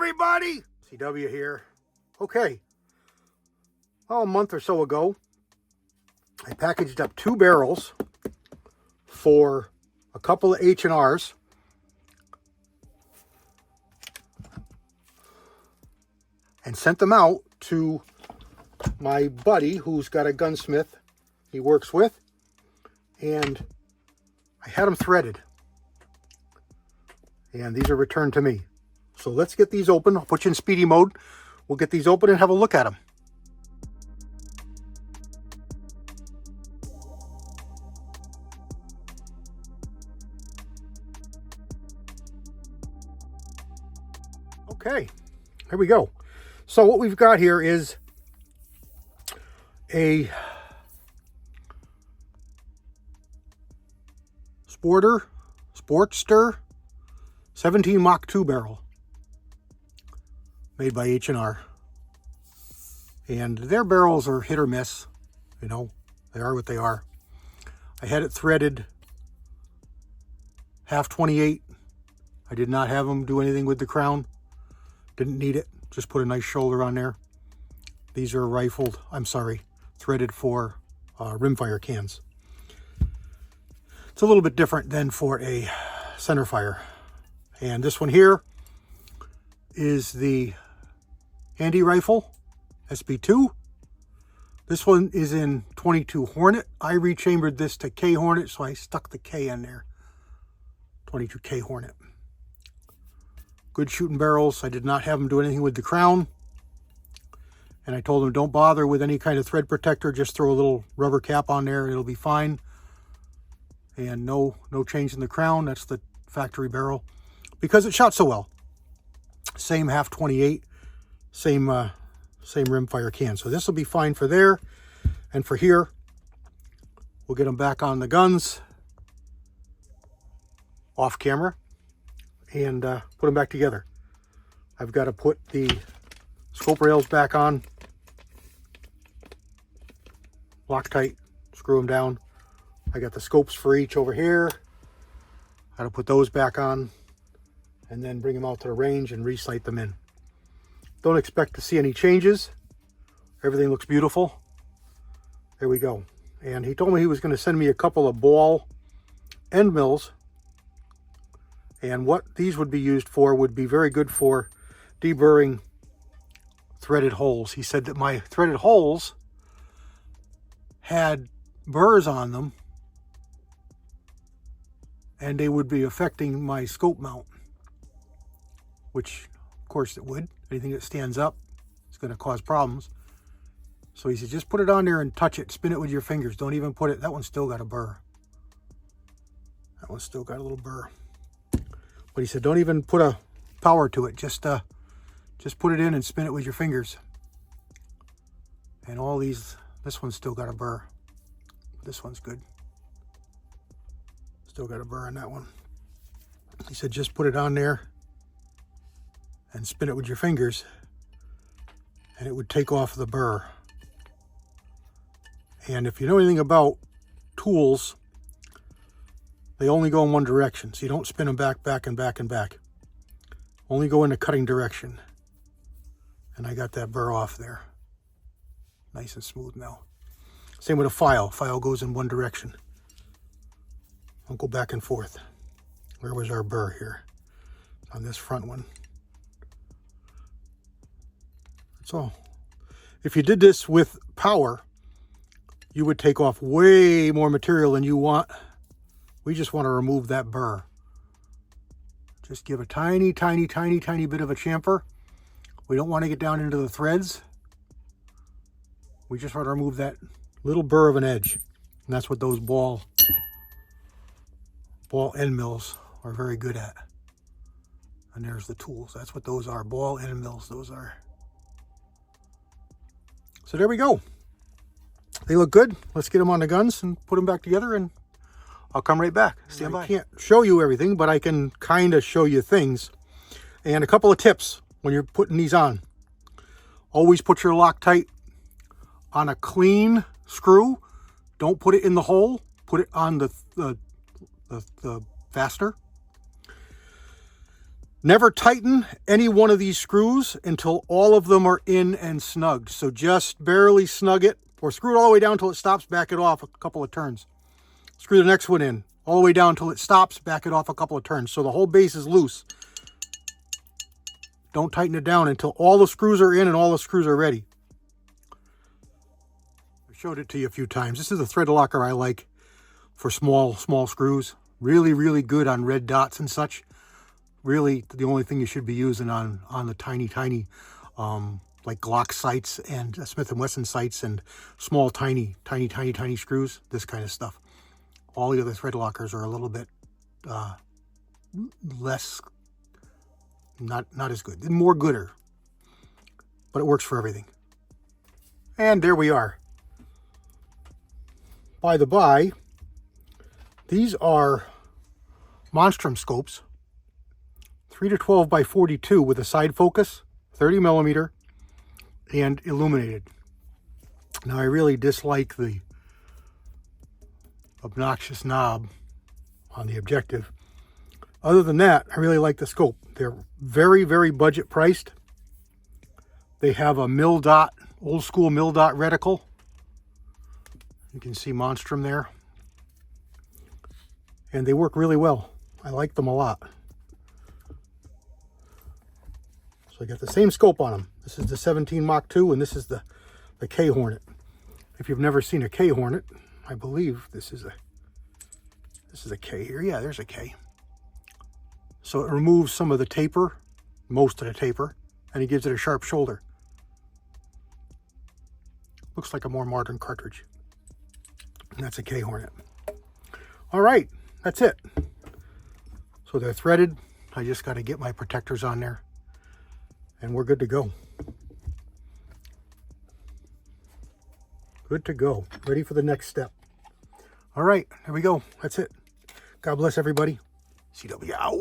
everybody! CW here. Okay. Well, a month or so ago, I packaged up 2 barrels for a couple of H&Rs. And sent them out to my buddy who's got a gunsmith he works with. And I had them threaded. And these are returned to me. So let's get these open. I'll put you in speedy mode. We'll get these open and have a look at them. Okay, here we go. So what we've got here is a Sportster 17 Mach 2 barrel made by H&R. And their barrels are hit or miss. You know, they are what they are. I had it threaded half 28. I did not have them do anything with the crown. Didn't need it. Just put a nice shoulder on there. These are threaded for rimfire cans. It's a little bit different than for a centerfire. And this one here is the Handy Rifle SB2. This one is in 22 Hornet. I rechambered this to K Hornet, so I stuck the K in there. 22K Hornet. Good shooting barrels. I did not have them do anything with the crown. And I told them don't bother with any kind of thread protector. Just throw a little rubber cap on there. It'll be fine. And no change in the crown. That's the factory barrel. Because it shot so well. Same half 28. Same rimfire can. So this will be fine for there. And for here, we'll get them back on the guns. Off camera. And put them back together. I've got to put the scope rails back on. Loctite, screw them down. I got the scopes for each over here. I got to put those back on and then bring them out to the range and re-sight them in. Don't expect to see any changes. Everything looks beautiful. There we go. And he told me he was going to send me a couple of ball end mills. And what these would be used for would be very good for deburring threaded holes. He said that my threaded holes had burrs on them and they would be affecting my scope mount, which of course it would. Anything that stands up is going to cause problems. So he said, just put it on there and touch it, spin it with your fingers. Don't even put it. That one's still got a burr. That one's still got a little burr. But he said, don't even put a power to it. Just put it in and spin it with your fingers. And all these, this one's still got a burr. This one's good. Still got a burr on that one. He said, just put it on there and spin it with your fingers. And it would take off the burr. And if you know anything about tools, they only go in one direction, so you don't spin them back, and back. Only go in the cutting direction. And I got that burr off there. Nice and smooth now. Same with a file. File goes in one direction. Don't go back and forth. Where was our burr here? On this front one. That's all. If you did this with power, you would take off way more material than you want. We just want to remove that burr. Just give a tiny bit of a chamfer. We don't want to get down into the threads. We just want to remove that little burr of an edge. And that's what those ball end mills are very good at. And there's the tools. That's what those are. Ball end mills, those are. So there we go. They look good. Let's get them on the guns and put them back together, and I'll come right back. Stand by. I can't show you everything, but I can kind of show you things. And a couple of tips when you're putting these on. Always put your Loctite on a clean screw. Don't put it in the hole. Put it on the fastener. Never tighten any one of these screws until all of them are in and snugged. So just barely snug it, or screw it all the way down until it stops, back it off a couple of turns. Screw the next one in, all the way down until it stops, back it off a couple of turns. So the whole base is loose. Don't tighten it down until all the screws are in and all the screws are ready. I showed it to you a few times. This is the thread locker I like for small screws. Really, really good on red dots and such. Really, the only thing you should be using on the tiny, like Glock sights and Smith & Wesson sights and small, tiny screws, this kind of stuff. All the other thread lockers are a little bit less, not as good, more gooder, but it works for everything. And there we are. By the by, these are Monstrum scopes, 3 to 12 by 42 with a side focus, 30 millimeter, and illuminated. Now I really dislike the obnoxious knob on the objective. Other than that, I really like the scope. They're very, very budget priced. They have a mil dot, old school mil dot reticle. You can see Monstrum there. And they work really well. I like them a lot. So I got the same scope on them. This is the 17 Mach 2 and this is the K Hornet. If you've never seen a K Hornet, I believe this is a K here. Yeah, there's a K. So it removes some of the taper, most of the taper, and it gives it a sharp shoulder. Looks like a more modern cartridge. And that's a K Hornet. All right, that's it. So they're threaded. I just got to get my protectors on there. And we're good to go. Good to go. Ready for the next step. All right, there we go. That's it. God bless everybody. CW out.